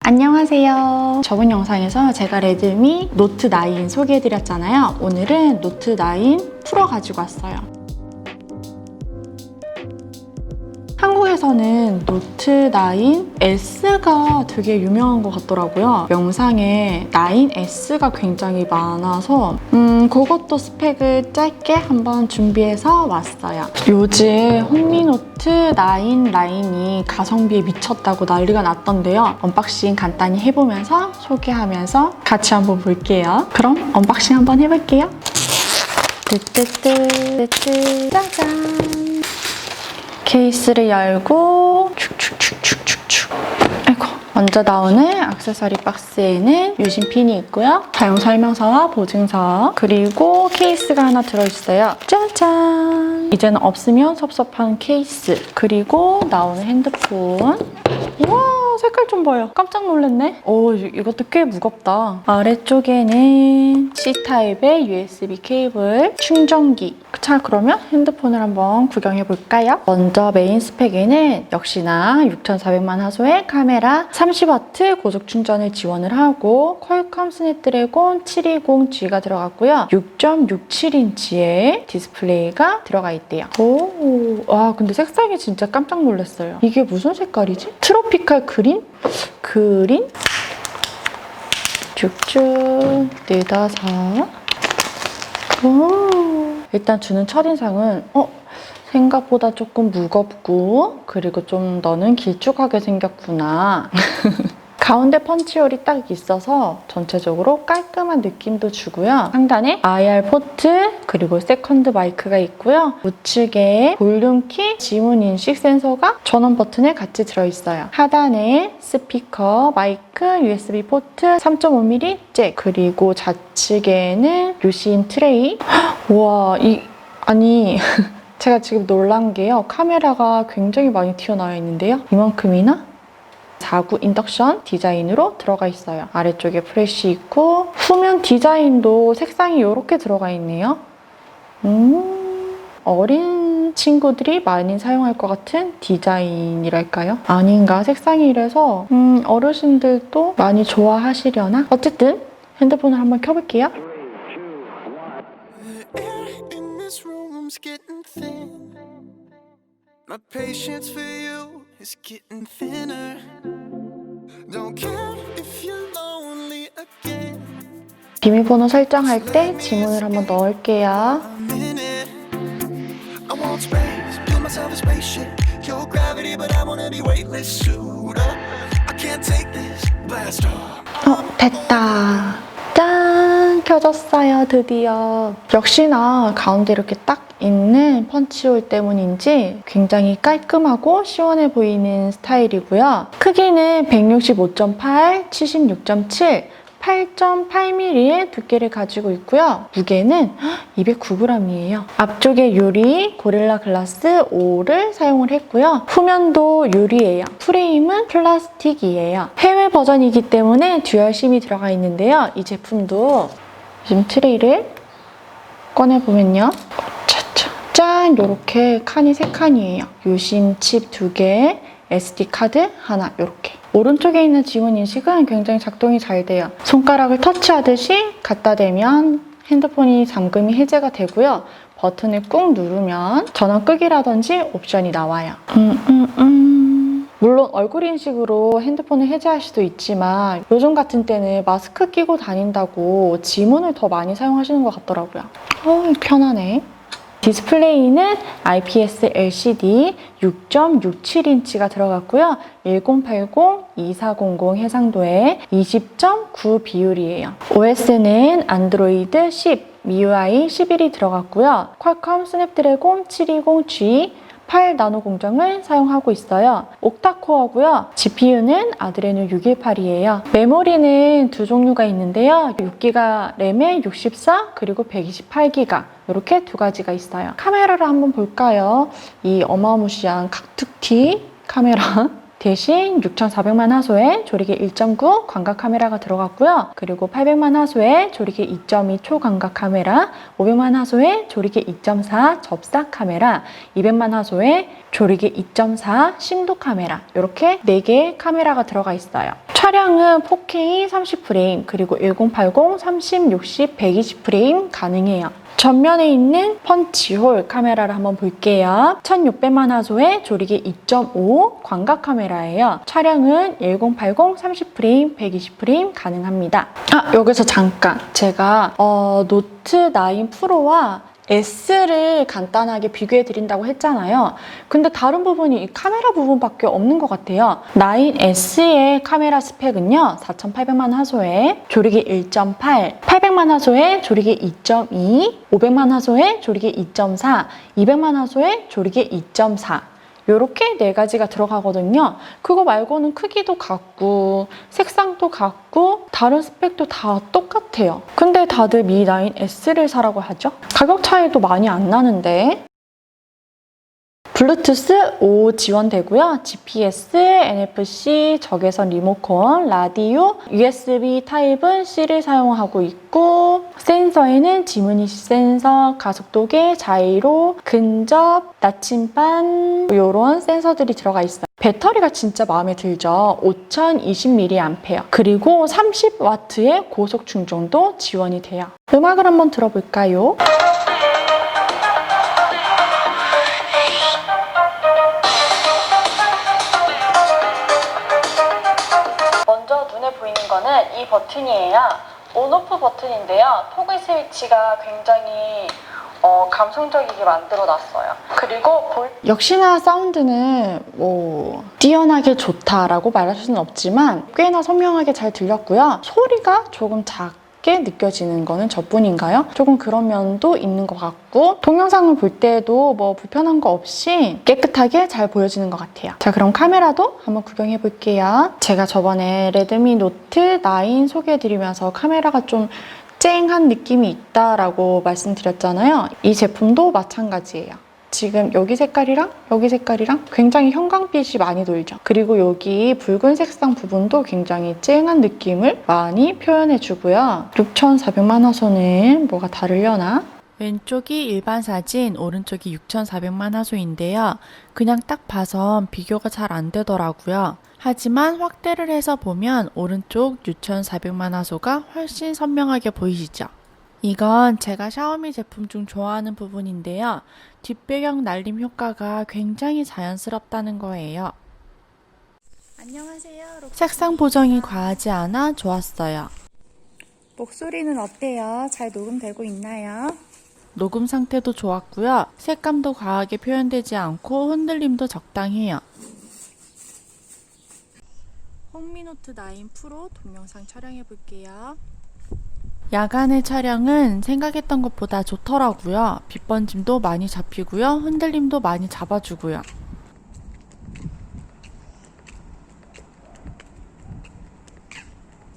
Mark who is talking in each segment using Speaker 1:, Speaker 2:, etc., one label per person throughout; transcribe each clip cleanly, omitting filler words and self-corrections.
Speaker 1: 안녕하세요. 저번 영상에서 제가 레드미 노트 9 소개해드렸잖아요. 오늘은 노트 9 프로 가지고 왔어요. 한국에서는 노트 9 S가 되게 유명한 것 같더라고요. 영상에 9S가 굉장히 많아서 그것도 스펙을 짧게 한번 준비해서 왔어요. 요즘 홈미노트 9 라인이 가성비에 미쳤다고 난리가 났던데요. 언박싱 간단히 해보면서 소개하면서 같이 한번 볼게요. 그럼 언박싱 한번 해볼게요. 뜨뜨뜨뜨 짜잔! 케이스를 열고 축축축축축축. 아이고. 먼저 나오는 액세서리 박스에는 유심핀이 있고요. 사용 설명서와 보증서, 그리고 케이스가 하나 들어있어요. 짜잔! 이제는 없으면 섭섭한 케이스, 그리고 나오는 핸드폰. 우와! 색깔 좀 봐요. 깜짝 놀랐네. 오, 이것도 꽤 무겁다. 아래쪽에는 C타입의 USB 케이블, 충전기. 자, 그러면 핸드폰을 한번 구경해 볼까요? 먼저 메인 스펙에는 역시나 6400만 화소의 카메라, 30W 고속 충전을 지원을 하고 퀄컴 스냅드래곤 720G가 들어갔고요. 6.67인치의 디스플레이가 들어가 있대요. 오, 와, 근데 색상이 진짜 깜짝 놀랐어요. 이게 무슨 색깔이지? 트로피칼 그린? 쭉쭉 뜯어서. 오. 일단 주는 첫인상은 생각보다 조금 무겁고, 그리고 좀 너는 길쭉하게 생겼구나. 가운데 펀치홀이 딱 있어서 전체적으로 깔끔한 느낌도 주고요. 상단에 IR 포트, 그리고 세컨드 마이크가 있고요. 우측에 볼륨키, 지문 인식 센서가 전원 버튼에 같이 들어있어요. 하단에 스피커, 마이크, USB 포트, 3.5mm 잭, 그리고 좌측에는 유심 트레이. 우와, 아니 제가 지금 놀란 게요. 카메라가 굉장히 많이 튀어나와 있는데요. 이만큼이나? 4구 인덕션 디자인으로 들어가 있어요. 아래쪽에 프레쉬 있고, 후면 디자인도 색상이 이렇게 들어가 있네요. 어린 친구들이 많이 사용할 것 같은 디자인이랄까요? 아닌가? 색상이 이래서 어르신들도 많이 좋아하시려나? 어쨌든 핸드폰을 한번 켜볼게요. My patience for you is getting thinner. Don't care if you're lonely again. 비밀번호 설정할 때 지문을 한번 넣을게요. I want space, build myself a spaceship. Your gravity, but I wanna be weightless. Suit up. I can't take this. Blast off. 됐다. 짠! 켜졌어요, 드디어. 역시나 가운데 이렇게 딱 있는 펀치홀 때문인지 굉장히 깔끔하고 시원해 보이는 스타일이고요. 크기는 165.8, 76.7, 8.8mm의 두께를 가지고 있고요. 무게는 209g이에요. 앞쪽에 유리 고릴라 글라스 5를 사용을 했고요. 후면도 유리예요. 프레임은 플라스틱이에요. 해외 버전이기 때문에 듀얼 심이 들어가 있는데요. 이 제품도 지금 트레이를 꺼내보면요. 짠! 이렇게 칸이 3칸이에요. 유심 칩 2개, SD 카드 하나, 이렇게. 오른쪽에 있는 지문 인식은 굉장히 작동이 잘 돼요. 손가락을 터치하듯이 갖다 대면 핸드폰이 잠금이 해제가 되고요. 버튼을 꾹 누르면 전원 끄기라든지 옵션이 나와요. 물론 얼굴 인식으로 핸드폰을 해제할 수도 있지만 요즘 같은 때는 마스크 끼고 다닌다고 지문을 더 많이 사용하시는 것 같더라고요. 편하네. 디스플레이는 IPS LCD 6.67인치가 들어갔고요. 1080-2400 해상도에 20.9 비율이에요. OS는 안드로이드 10, MIUI 11이 들어갔고요. 퀄컴 스냅드래곤 720G 8나노 공정을 사용하고 있어요. 옥타코어고요. GPU는 아드레노 618이에요. 메모리는 두 종류가 있는데요. 6기가 램에 64, 그리고 128기가 이렇게 두 가지가 있어요. 카메라를 한번 볼까요? 이 어마무시한 각툭티 카메라.
Speaker 2: 대신 6,400만 화소의 조리개 1.9 광각 카메라가 들어갔고요. 그리고 800만 화소의 조리개 2.2 초광각 카메라, 500만 화소의 조리개 2.4 접사 카메라, 200만 화소의 조리개 2.4 심도 카메라, 이렇게 4개의 카메라가 들어가 있어요. 촬영은 4K 30프레임, 그리고 1080, 30, 60, 120프레임 가능해요. 전면에 있는 펀치홀 카메라를 한번 볼게요. 1600만 화소의 조리개 2.5 광각 카메라예요. 촬영은 1080, 30프레임, 120프레임 가능합니다. 여기서 잠깐 제가 노트 9 프로와 S를 간단하게 비교해 드린다고 했잖아요. 근데 다른 부분이 이 카메라 부분밖에 없는 것 같아요. 9S의 카메라 스펙은요, 4800만 화소의 조리개 1.8, 800만 화소의 조리개 2.2, 500만 화소의 조리개 2.4, 200만 화소의 조리개 2.4, 이렇게 4가지가 들어가거든요. 그거 말고는 크기도 같고 색상도 같고 다른 스펙도 다 똑같아요. 근데 다들 미 9S를 사라고 하죠? 가격 차이도 많이 안 나는데. 블루투스 5 지원되고요. GPS, NFC, 적외선 리모컨, 라디오, USB 타입은 C를 사용하고 있고, 센서에는 지문인식 센서, 가속도계, 자이로, 근접, 나침반 이런 센서들이 들어가 있어요. 배터리가 진짜 마음에 들죠. 5020mAh, 그리고 30W의 고속 충전도 지원이 돼요. 음악을 한번 들어볼까요? 보이는 거는 이 버튼이에요. 온오프 버튼인데요. 토글 스위치가 굉장히 감성적이게 만들어 놨어요. 그리고 역시나 사운드는 뛰어나게 좋다라고 말할 수는 없지만 꽤나 선명하게 잘 들렸고요. 소리가 조금 작게 느껴지는 거는 저뿐인가요? 조금 그런 면도 있는 것 같고, 동영상을 볼 때도 뭐 불편한 거 없이 깨끗하게 잘 보여지는 것 같아요. 자, 그럼 카메라도 한번 구경해 볼게요. 제가 저번에 레드미 노트 9 소개해드리면서 카메라가 좀 쨍한 느낌이 있다라고 말씀드렸잖아요. 이 제품도 마찬가지예요. 지금 여기 색깔이랑 여기 색깔이랑 굉장히 형광빛이 많이 돌죠. 그리고 여기 붉은 색상 부분도 굉장히 쨍한 느낌을 많이 표현해주고요. 6,400만 화소는 뭐가 다르려나? 왼쪽이 일반 사진, 오른쪽이 6,400만 화소인데요. 그냥 딱 봐선 비교가 잘 안 되더라고요. 하지만 확대를 해서 보면 오른쪽 6,400만 화소가 훨씬 선명하게 보이시죠? 이건 제가 샤오미 제품 중 좋아하는 부분인데요. 뒷배경 날림 효과가 굉장히 자연스럽다는 거예요. 안녕하세요. 색상 보정이 과하지 않아 좋았어요. 목소리는 어때요? 잘 녹음되고 있나요? 녹음 상태도 좋았고요. 색감도 과하게 표현되지 않고 흔들림도 적당해요. 홍미노트 9 프로 동영상 촬영해 볼게요. 야간의 촬영은 생각했던 것보다 좋더라고요. 빛 번짐도 많이 잡히고요. 흔들림도 많이 잡아주고요.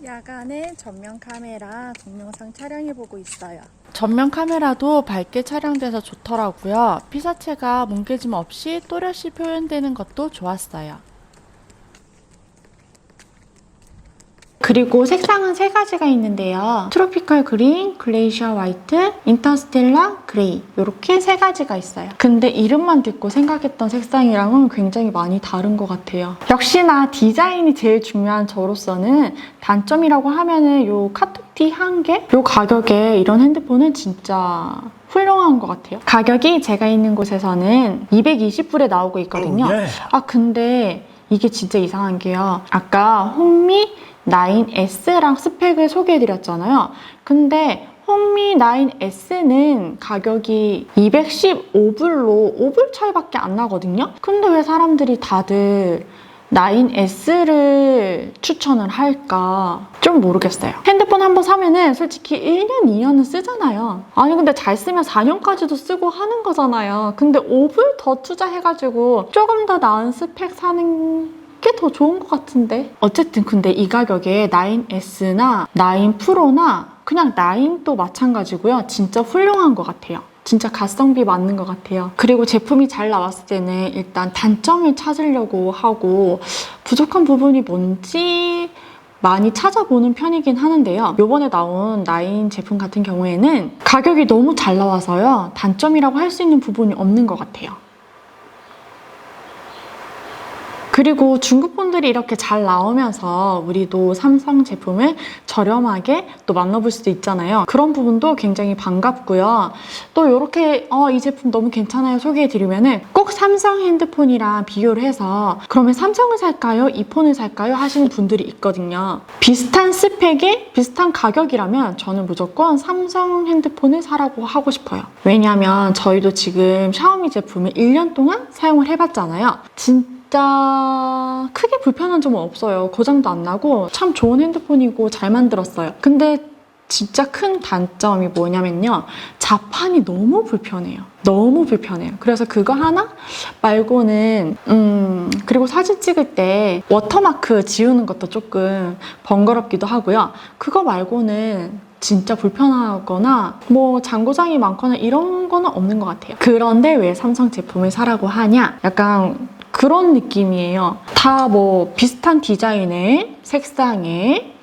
Speaker 2: 야간에 전면 카메라 동영상 촬영해보고 있어요. 전면 카메라도 밝게 촬영돼서 좋더라고요. 피사체가 뭉개짐 없이 또렷이 표현되는 것도 좋았어요. 그리고 색상은 3가지가 있는데요. 트로피컬 그린, 글레이셔 화이트, 인터스텔라 그레이, 이렇게 3가지가 있어요. 근데 이름만 듣고 생각했던 색상이랑은 굉장히 많이 다른 것 같아요. 역시나 디자인이 제일 중요한 저로서는 단점이라고 하면은 요 카톡티 1개? 요 가격에 이런 핸드폰은 진짜 훌륭한 것 같아요. 가격이 제가 있는 곳에서는 220불에 나오고 있거든요. 근데 이게 진짜 이상한 게요. 아까 홍미 9S랑 스펙을 소개해드렸잖아요. 근데 홍미 9S는 가격이 215불로 5불 차이밖에 안 나거든요. 근데 왜 사람들이 다들 9S를 추천을 할까? 좀 모르겠어요. 핸드폰 한번 사면은 솔직히 1년, 2년은 쓰잖아요. 아니 근데 잘 쓰면 4년까지도 쓰고 하는 거잖아요. 근데 5불 더 투자해가지고 조금 더 나은 스펙 사는 게 더 좋은 것 같은데. 어쨌든 근데 이 가격에 9S나 9 프로나 그냥 9도 마찬가지고요. 진짜 훌륭한 것 같아요. 진짜 가성비 맞는 것 같아요. 그리고 제품이 잘 나왔을 때는 일단 단점을 찾으려고 하고 부족한 부분이 뭔지 많이 찾아보는 편이긴 하는데요. 요번에 나온 나인 제품 같은 경우에는 가격이 너무 잘 나와서요. 단점이라고 할 수 있는 부분이 없는 것 같아요. 그리고 중국 폰들이 이렇게 잘 나오면서 우리도 삼성 제품을 저렴하게 또 만나볼 수도 있잖아요. 그런 부분도 굉장히 반갑고요. 또 이렇게 이 제품 너무 괜찮아요 소개해드리면은 꼭 삼성 핸드폰이랑 비교를 해서 그러면 삼성을 살까요? 이 폰을 살까요? 하시는 분들이 있거든요. 비슷한 스펙에 비슷한 가격이라면 저는 무조건 삼성 핸드폰을 사라고 하고 싶어요. 왜냐하면 저희도 지금 샤오미 제품을 1년 동안 사용을 해봤잖아요. 진짜 크게 불편한 점은 없어요. 고장도 안 나고 참 좋은 핸드폰이고 잘 만들었어요. 근데 진짜 큰 단점이 뭐냐면요. 자판이 너무 불편해요. 너무 불편해요. 그래서 그거 하나 말고는 그리고 사진 찍을 때 워터마크 지우는 것도 조금 번거롭기도 하고요. 그거 말고는 진짜 불편하거나 뭐 잔고장이 많거나 이런 거는 없는 것 같아요. 그런데 왜 삼성 제품을 사라고 하냐? 약간 그런 느낌이에요. 다 뭐 비슷한 디자인의 색상에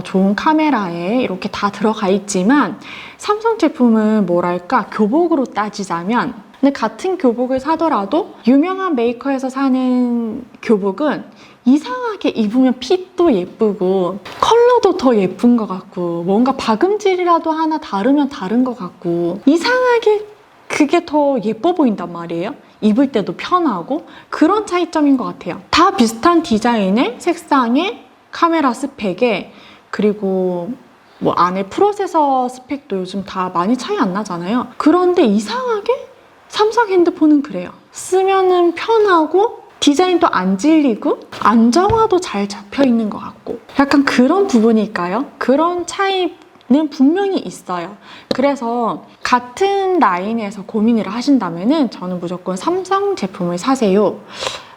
Speaker 2: 좋은 카메라에 이렇게 다 들어가 있지만 삼성 제품은 뭐랄까 교복으로 따지자면 근데 같은 교복을 사더라도 유명한 메이커에서 사는 교복은 이상하게 입으면 핏도 예쁘고 컬러도 더 예쁜 것 같고 뭔가 박음질이라도 하나 다르면 다른 것 같고 이상하게 그게 더 예뻐 보인단 말이에요. 입을 때도 편하고 그런 차이점인 것 같아요. 다 비슷한 디자인의 색상의 카메라 스펙에 그리고 뭐 안에 프로세서 스펙도 요즘 다 많이 차이 안 나잖아요. 그런데 이상하게 삼성 핸드폰은 그래요. 쓰면은 편하고 디자인도 안 질리고 안정화도 잘 잡혀 있는 것 같고 약간 그런 부분일까요? 그런 차이는 분명히 있어요. 그래서 같은 라인에서 고민을 하신다면은 저는 무조건 삼성 제품을 사세요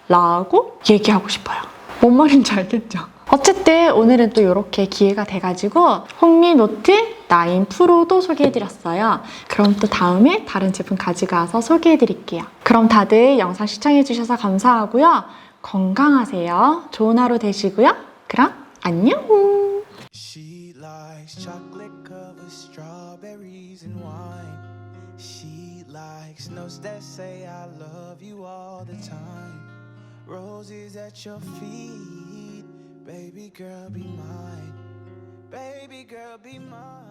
Speaker 2: 라고 얘기하고 싶어요. 뭔 말인지 알겠죠? 어쨌든 오늘은 또 이렇게 기회가 돼가지고 홍미 노트 9 프로도 소개해드렸어요. 그럼 또 다음에 다른 제품 가져가서 소개해드릴게요. 그럼 다들 영상 시청해주셔서 감사하고요. 건강하세요. 좋은 하루 되시고요. 그럼 안녕!
Speaker 1: She likes chocolate covered strawberries and wine. She likes notes that say I love you all the time. Roses at your feet. Baby girl, be mine. Baby girl, be mine.